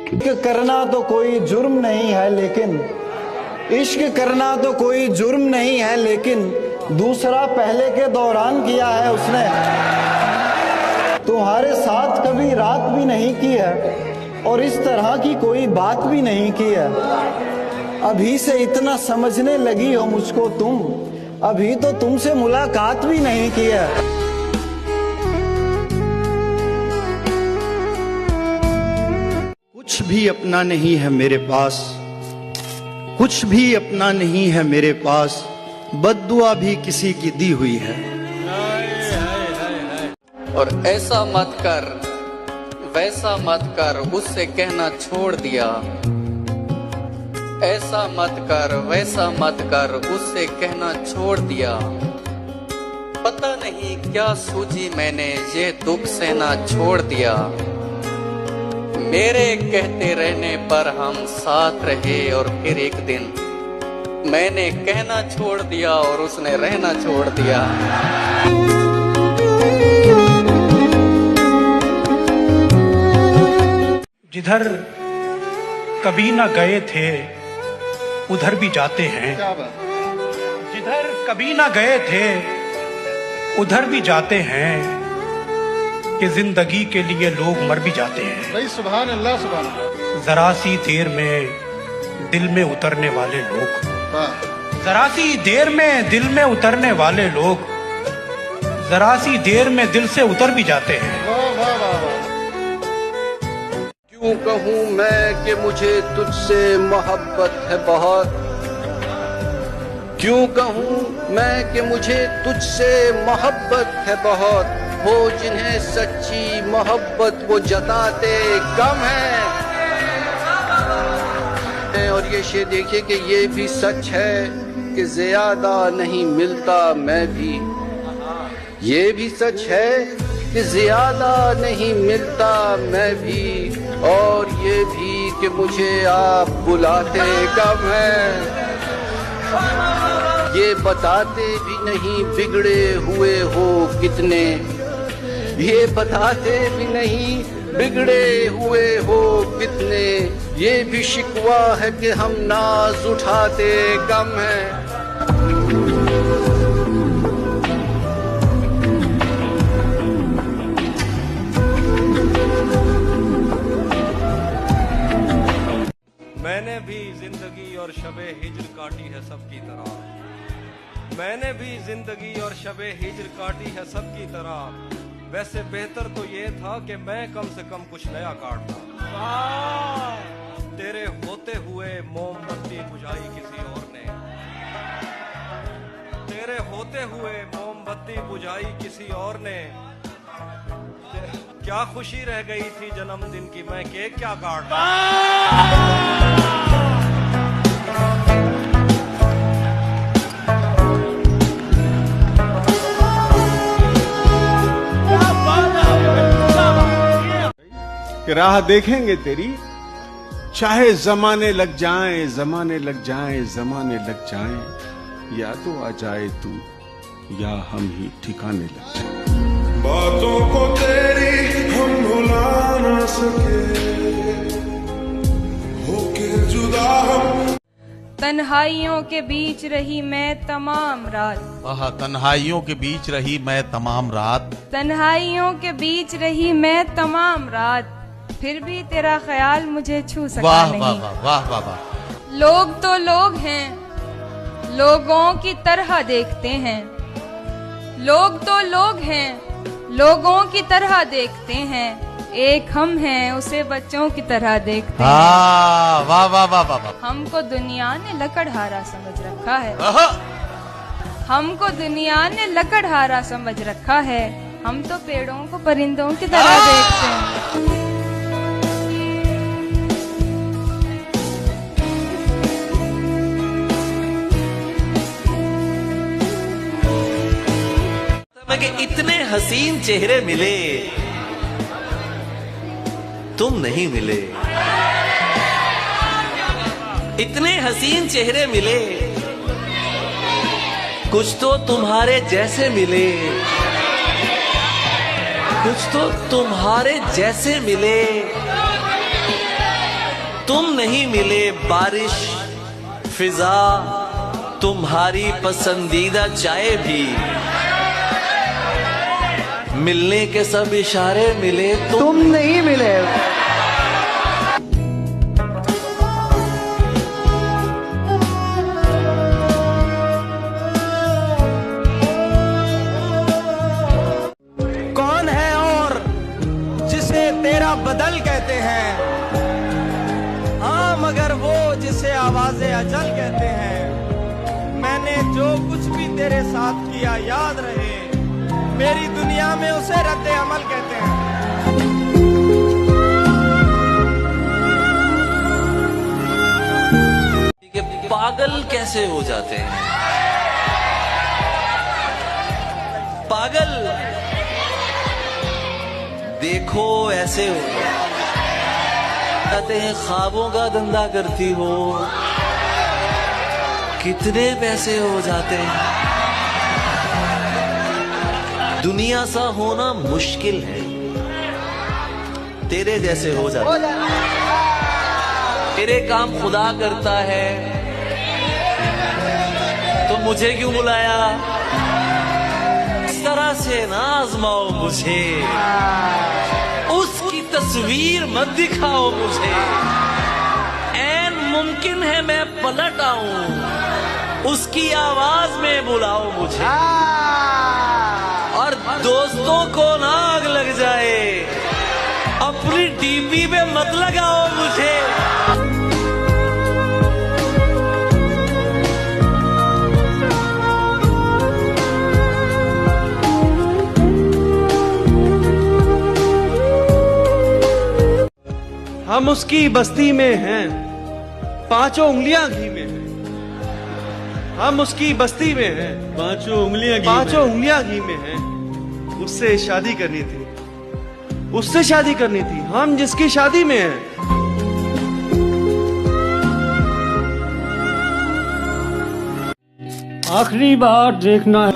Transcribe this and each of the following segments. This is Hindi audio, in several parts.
इश्क करना तो कोई जुर्म नहीं है लेकिन, इश्क करना तो कोई जुर्म नहीं है लेकिन दूसरा पहले के दौरान किया है उसने। तुम्हारे साथ कभी रात भी नहीं की है और इस तरह की कोई बात भी नहीं की है। अभी से इतना समझने लगी हो मुझको तुम, अभी तो तुमसे मुलाकात भी नहीं की है। कुछ भी अपना नहीं है मेरे पास, कुछ भी अपना नहीं है मेरे पास, बद्दुआ भी किसी की दी हुई है। और ऐसा मत कर वैसा मत कर, उससे कहना छोड़ दिया। ऐसा मत कर वैसा मत कर, उससे कहना छोड़ दिया। पता नहीं क्या सूझी मैंने, ये दुख सहना छोड़ दिया। मेरे कहते रहने पर हम साथ रहे और फिर एक दिन मैंने कहना छोड़ दिया और उसने रहना छोड़ दिया। जिधर कभी ना गए थे उधर भी जाते हैं, जिधर कभी ना गए थे उधर भी जाते हैं, कि जिंदगी के लिए लोग मर भी जाते हैं। भाई सुभान अल्लाह सुभान अल्लाह। जरा सी देर में दिल में उतरने वाले लोग, जरा सी देर में दिल में उतरने वाले लोग, जरा सी देर में दिल से उतर भी जाते हैं। वाह वाह वाह वाह। क्यों कहूँ मैं कि मुझे तुझसे मोहब्बत है बहुत, क्यों कहूँ मैं कि मुझे तुझसे मोहब्बत है बहुत। वो जिन्हें सच्ची मोहब्बत वो जताते कम है। और ये शेर देखिए कि ये भी सच है कि ज्यादा नहीं मिलता मैं भी, ये भी सच है कि ज्यादा नहीं मिलता मैं भी, और ये भी कि मुझे आप बुलाते कम हैं। ये बताते भी नहीं बिगड़े हुए हो कितने, ये बताते भी नहीं बिगड़े हुए हो कितने। ये भी शिकवा है कि हम नाज उठाते कम हैं। मैंने भी जिंदगी और शबे हिज्र काटी है सबकी तरह, मैंने भी जिंदगी और शबे हिज्र काटी है सबकी तरह। वैसे बेहतर तो ये था कि मैं कम से कम कुछ नया काटता। तेरे होते हुए मोमबत्ती बुझाई किसी और ने, तेरे होते हुए मोमबत्ती बुझाई किसी और ने। क्या खुशी रह गई थी जन्मदिन की, मैं केक क्या काटता। कि राह देखेंगे तेरी, चाहे जमाने लग जाएं, जमाने लग जाएं, जमाने लग जाएं, या तो आ जाए तू या हम ही ठिकाने लग जाएं। बातों को तेरी हम भुला ना सके, होके जुदा हम। तन्हाइयों के बीच रही मैं तमाम रात, तन्हाइयों के बीच रही मैं तमाम रात, तन्हाइयों के बीच रही मैं तमाम रात, फिर भी तेरा ख्याल मुझे छू सका वाह नहीं। वाह वाह वाह वाह। लोग तो लोग हैं, लोगों की तरह देखते हैं। लोग तो लोग हैं, लोगों की तरह देखते हैं। एक हम हैं, उसे बच्चों की तरह देखते हैं। वाह वाह वाह वाह। हमको दुनिया ने लकड़हारा समझ रखा है, हमको दुनिया ने लकड़हारा समझ रखा है। हम तो पेड़ों को परिंदों की तरह देखते हैं। कि इतने हसीन चेहरे मिले, तुम नहीं मिले। इतने हसीन चेहरे मिले, कुछ तो तुम्हारे जैसे मिले, कुछ तो तुम्हारे जैसे मिले। नहीं मिले, बारिश, फिजा, तुम्हारी पसंदीदा चाय भी, मिलने के सब इशारे मिले, तुम नहीं मिले। कौन है और जिसे तेरा बदल कहते हैं, हाँ मगर वो जिसे आवाज़े अजल कहते हैं। मैंने जो कुछ भी तेरे साथ किया याद रहे, मेरी दुनिया में उसे रद्द अमल कहते हैं। कि पागल कैसे हो जाते हैं, पागल देखो ऐसे हो जाते हैं। ख्वाबों का धंधा करती हो, कितने पैसे हो जाते हैं। दुनिया सा होना मुश्किल है, तेरे जैसे हो जाते हैं। तेरे काम खुदा करता है, तो मुझे क्यों बुलाया। इस तरह से ना आजमाओ मुझे, उसकी तस्वीर मत दिखाओ मुझे। ऐन मुमकिन है मैं पलट आऊं, उसकी आवाज में बुलाओ मुझे। और दोस्तों को ना आग लग जाए, अपनी डीपी पे मत लगाओ मुझे। हम उसकी बस्ती में हैं, पांचों उंगलियां घी में हैं। हम उसकी बस्ती में हैं, पांचों उंगलियां घी में हैं। उससे शादी करनी थी, उससे शादी करनी थी, हम जिसकी शादी में हैं। आखिरी बार देखना है।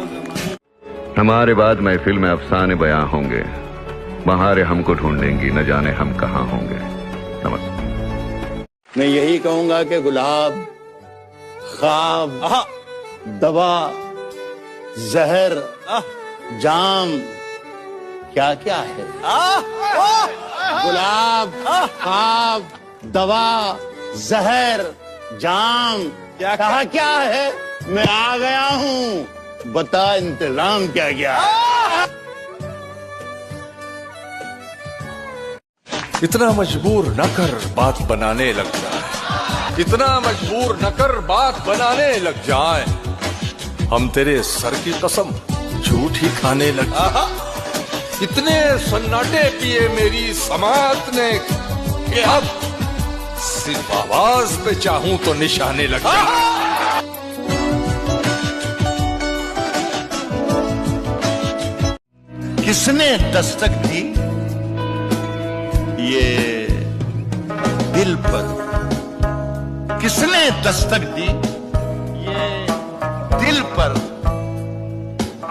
हमारे बाद महफिल में अफसाने बयां होंगे, बहारें हमको ढूंढेंगी, न जाने हम कहाँ होंगे। नमस्कार। मैं यही कहूंगा कि गुलाब, ख्वाब, दवा, जहर, जाम क्या क्या है। गुलाब, ख्वाब, दवा, जहर, जाम क्या क्या है। मैं आ गया हूँ, बता इंतजाम क्या क्या है। इतना मजबूर न कर बात बनाने लग जाए, इतना मजबूर न कर बात बनाने लग जाए। हम तेरे सर की कसम झूठ ही खाने लग जाए। इतने सन्नाटे पिए मेरी समात ने कि अब सिर्फ आवाज पे चाहूं तो निशाने लग जाए। किसने दस्तक दी ये दिल पर, किसने दस्तक दी ये दिल पर।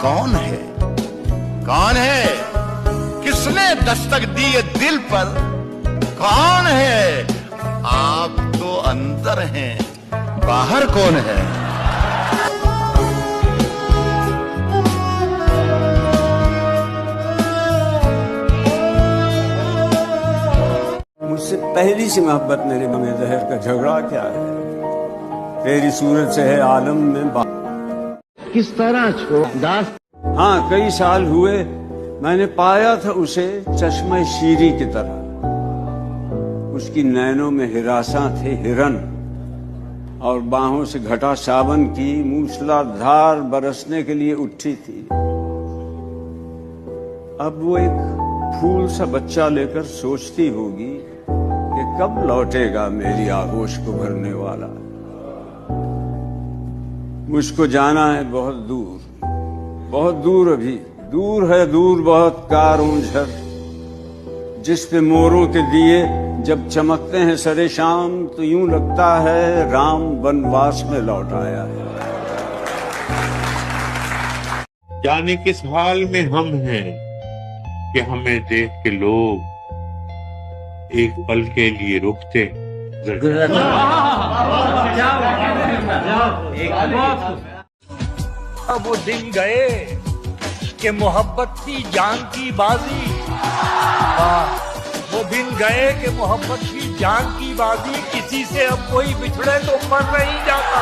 कौन है, कौन है, किसने दस्तक दी ये दिल पर। कौन है, आप तो अंदर हैं, बाहर कौन है। मुझसे पहली सी मोहब्बत मेरे में जहर का झगड़ा क्या है। तेरी सूरत से है आलम में किस तरह छोड़ दास। हाँ, कई साल हुए मैंने पाया था उसे चश्मे शीरी की तरह। उसकी नैनों में हिरासा थे हिरन, और बाहों से घटा सावन की मूसलाधार बरसने के लिए उठी थी। अब वो एक फूल सा बच्चा लेकर सोचती होगी कि कब लौटेगा मेरी आगोश को भरने वाला। मुझको जाना है बहुत दूर, बहुत दूर, अभी दूर है, दूर बहुत कार-ऊंझर, जिस पे मोरों के दिए जब चमकते हैं सरे शाम, तो यूं लगता है राम वनवास में लौट आया है। जाने किस हाल में हम हैं कि हमें देख के लोग एक पल के लिए रुकते अब वो दिन गए कि मोहब्बत की जान की बाजी, वो दिन गए कि मोहब्बत की जान की बाजी, किसी से अब कोई बिछड़े तो मर नहीं जाता।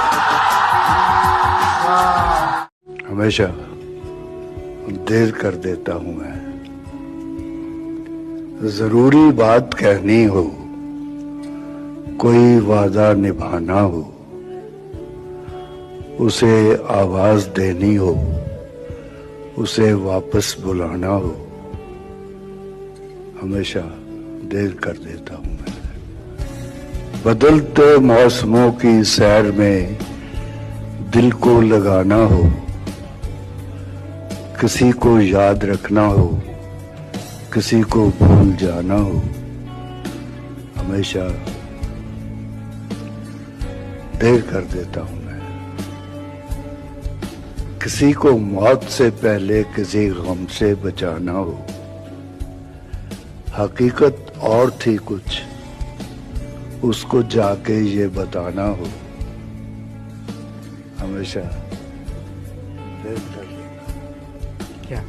हमेशा देर कर देता हूं मैं, जरूरी बात कहनी हो, कोई वादा निभाना हो, उसे आवाज देनी हो, उसे वापस बुलाना हो, हमेशा देर कर देता हूं मैं। बदलते मौसमों की सैर में दिल को लगाना हो, किसी को याद रखना हो, किसी को भूल जाना हो, हमेशा देर कर देता हूं मैं। किसी को मौत से पहले किसी गम से बचाना हो, हकीकत और थी कुछ, उसको जाके ये बताना हो, हमेशा देर कर देता। क्या